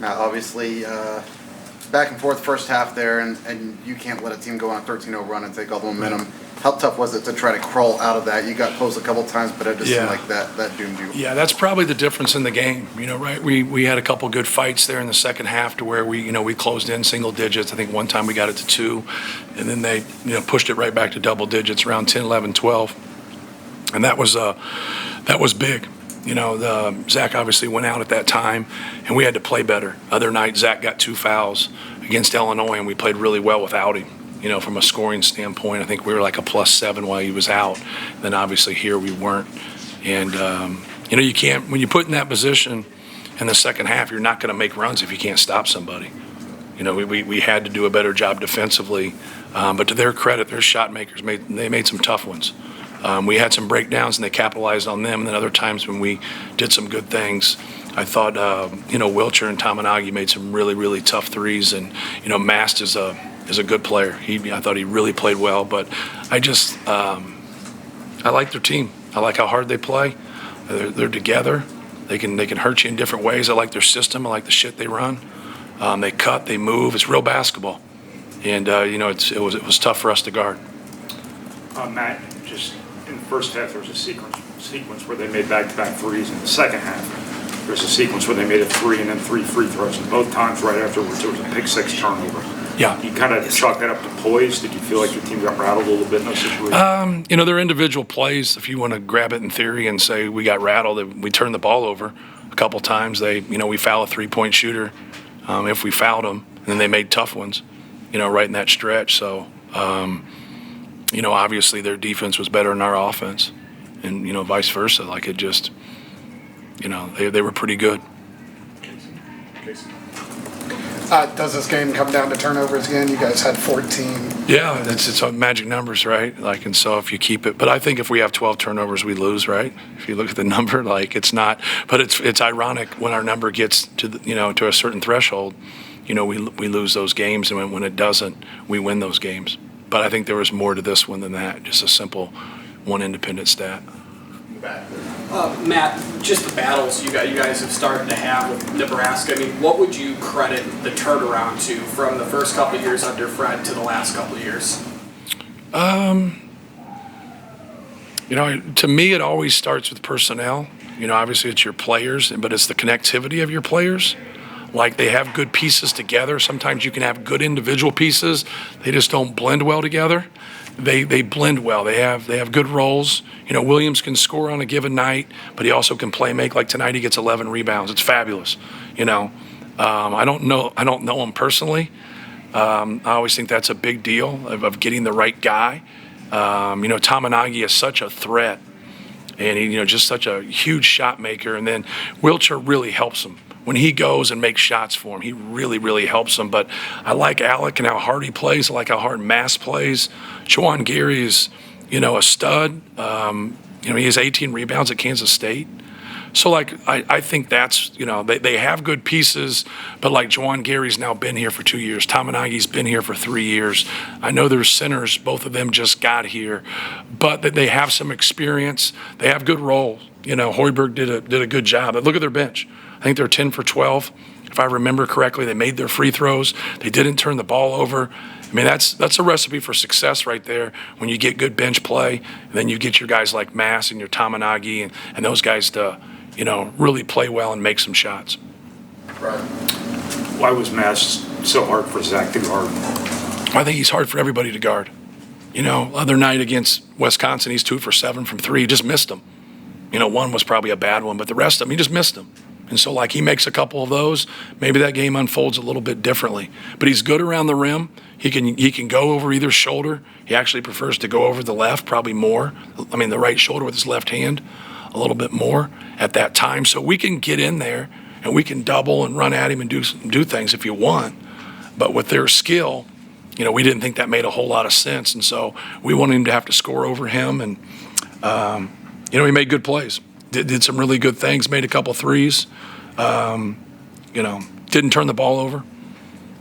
Matt, obviously, back and forth first half there, and you can't let a team go on a 13-0 run and take all the momentum. How tough was it to try to crawl out of that? You got close a couple times, but it just seemed like that doomed you. Yeah, that's probably the difference in the game, right? We had a couple good fights there in the second half to where we closed in single digits. I think one time we got it to 2, and then they pushed it right back to double digits around 10, 11, 12. And that was big. Zach obviously went out at that time, and we had to play better. Other night, Zach got 2 fouls against Illinois, and we played really well without him. From a scoring standpoint, I think we were like a +7 while he was out. Then obviously here we weren't. And, you can't, when you put in that position in the second half, you're not going to make runs if you can't stop somebody. We had to do a better job defensively. But to their credit, their shot makers made some tough ones. We had some breakdowns, and they capitalized on them. And then other times when we did some good things, I thought, Wilcher and Tamanagi made some really, really tough threes. And, Mast is a good player. I thought he really played well. But I like their team. I like how hard they play. They're together. They can hurt you in different ways. I like their system. I like the shit they run. They cut. They move. It's real basketball. And, it was tough for us to guard. Matt, just in the first half, there was a sequence where they made back-to-back threes. In the second half, there's a sequence where they made a 3 and then 3 free throws. And both times right afterwards, there was a pick-6 turnover. Yeah. You kind of chalk that up to poise. Did you feel like your team got rattled a little bit in those situations? They're individual plays. If you want to grab it in theory and say we got rattled, we turned the ball over a couple times. We foul a 3-point shooter if we fouled them, and then they made tough ones, right in that stretch. So, obviously their defense was better than our offense, and vice versa. Like it just, they were pretty good. Does this game come down to turnovers again? You guys had 14. Yeah, it's magic numbers, right? And so if you keep it, but I think if we have 12 turnovers, we lose, right? If you look at the number, it's not. But it's ironic when our number gets to to a certain threshold, we lose those games, and when it doesn't, we win those games. But I think there was more to this one than that. Just a simple one independent stat. Matt, just the battles you guys have started to have with Nebraska. I mean, what would you credit the turnaround to from the first couple of years under Fred to the last couple of years? To me, it always starts with personnel. Obviously it's your players, but it's the connectivity of your players. Like they have good pieces together. Sometimes you can have good individual pieces. They just don't blend well together. They blend well. They have good roles. Williams can score on a given night, but he also can play make. Like tonight, he gets 11 rebounds. It's fabulous. I don't know him personally. I always think that's a big deal of getting the right guy. Tamanagi is such a threat, and he just such a huge shot maker. And then Wilcher really helps him. When he goes and makes shots for him, he really, really helps him. But I like Alec and how hard he plays. I like how hard Mast plays. Juwan Gary is, a stud. He has 18 rebounds at Kansas State. So, I think that's, they have good pieces. But, Juwan Gary's now been here for 2 years. Tamanagi's been here for 3 years. I know there's centers. Both of them just got here. But they have some experience. They have good roles. Hoiberg did a good job. Look at their bench. I think they're 10 for 12. If I remember correctly, they made their free throws. They didn't turn the ball over. I mean, that's a recipe for success right there when you get good bench play. And then you get your guys like Mast and your Tamanagi and those guys to, really play well and make some shots. Right. Why was Mast so hard for Zach to guard? I think he's hard for everybody to guard. Other night against Wisconsin, he's 2 for 7 from 3. He just missed them. One was probably a bad one, but the rest of them, he just missed them. And so, he makes a couple of those, maybe that game unfolds a little bit differently. But he's good around the rim. He can go over either shoulder. He actually prefers to go over the left, probably more. The right shoulder with his left hand, a little bit more at that time. So we can get in there, and we can double and run at him and do things if you want. But with their skill, we didn't think that made a whole lot of sense. And so we wanted him to have to score over him. And, he made good plays. Did some really good things, made a couple threes, didn't turn the ball over.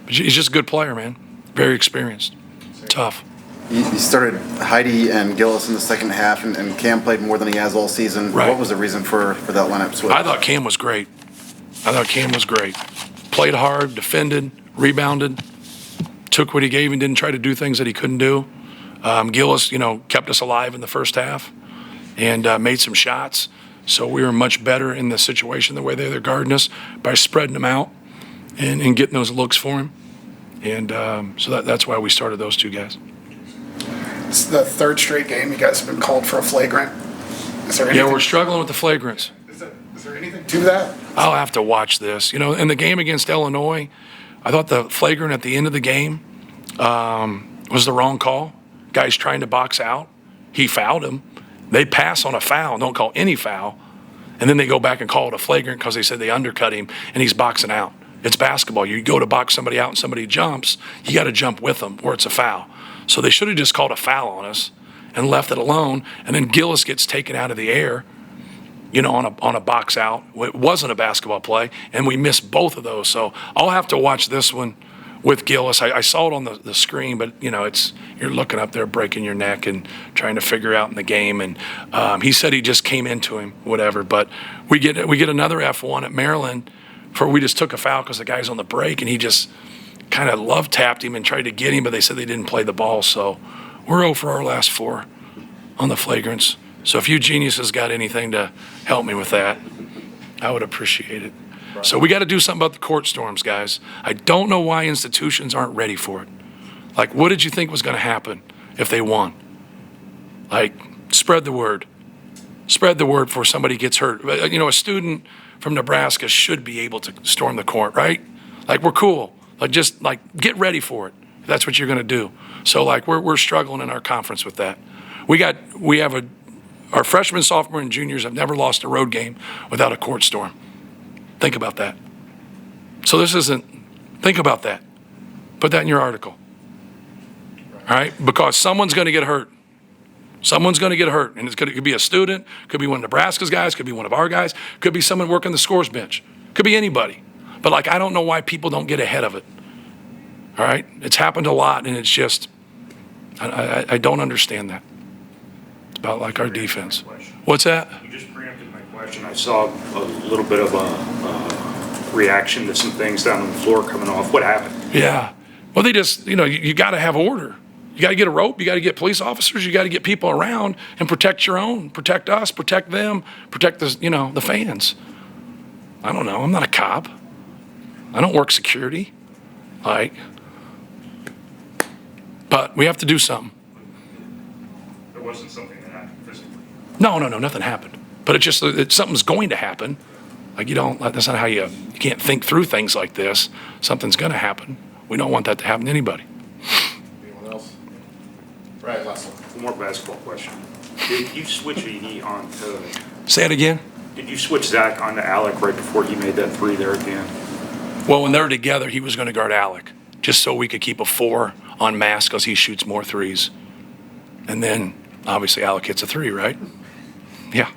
He's just a good player, man. Very experienced. Tough. You started Heidi and Gillis in the second half, and Cam played more than he has all season. Right. What was the reason for that lineup switch? I thought Cam was great. played hard, defended, rebounded, took what he gave and didn't try to do things that he couldn't do. Gillis, kept us alive in the first half and made some shots. So we were much better in the situation the way they're guarding us by spreading them out and getting those looks for him. And so that's why we started those two guys. It's the third straight game you guys have been called for a flagrant. Is there anything? Yeah, we're struggling with the flagrants. Is there anything to that? I'll have to watch this. In the game against Illinois, I thought the flagrant at the end of the game was the wrong call. Guy's trying to box out. He fouled him. They pass on a foul, don't call any foul, and then they go back and call it a flagrant because they said they undercut him and he's boxing out. It's basketball. You go to box somebody out and somebody jumps, you got to jump with them or it's a foul. So they should have just called a foul on us and left it alone, and then Gillis gets taken out of the air, on a box out. It wasn't a basketball play, and we missed both of those. So I'll have to watch this one with Gillis. I saw it on the screen, but you're looking up there breaking your neck and trying to figure out in the game. And he said he just came into him, whatever. But we get another F1 at Maryland for we just took a foul because the guy's on the break, and he just kind of love tapped him and tried to get him, but they said they didn't play the ball. So we're 0 for our last 4 on the flagrants. So if you geniuses got anything to help me with that, I would appreciate it. So we got to do something about the court storms, guys. I don't know why institutions aren't ready for it. Like, what did you think was going to happen if they won? Like, spread the word. Spread the word before somebody gets hurt. A student from Nebraska should be able to storm the court, right? Like, we're cool. Just get ready for it. If that's what you're going to do. So, we're struggling in our conference with that. Our freshmen, sophomore, and juniors have never lost a road game without a court storm. Think about that. So think about that. Put that in your article. All right? Because someone's going to get hurt. Someone's going to get hurt. And it could be a student, could be one of Nebraska's guys, could be one of our guys, could be someone working the scores bench, could be anybody. But I don't know why people don't get ahead of it. All right? It's happened a lot, and it's just, I don't understand that. It's about our defense. What's that? You just preempted my question. I saw a little bit of a reaction to some things down on the floor coming off. What happened? Yeah. Well, they just, you got to have order. You got to get a rope. You got to get police officers. You got to get people around and protect your own. Protect us. Protect them. Protect the fans. I don't know. I'm not a cop. I don't work security. But we have to do something. There wasn't something that happened physically. No, nothing happened. But it's just something's going to happen. That's not how you can't think through things like this. Something's going to happen. We don't want that to happen to anybody. Anyone else? Right, last one. One more basketball question. Did you switch ED on to... Say it again. Did you switch Zach onto Alec right before he made that 3 there again? Well, when they're together, he was going to guard Alec, just so we could keep a 4 on Mast because he shoots more threes. And then, obviously, Alec hits a 3, right? Yeah.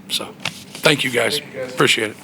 So, thank you guys. Appreciate it.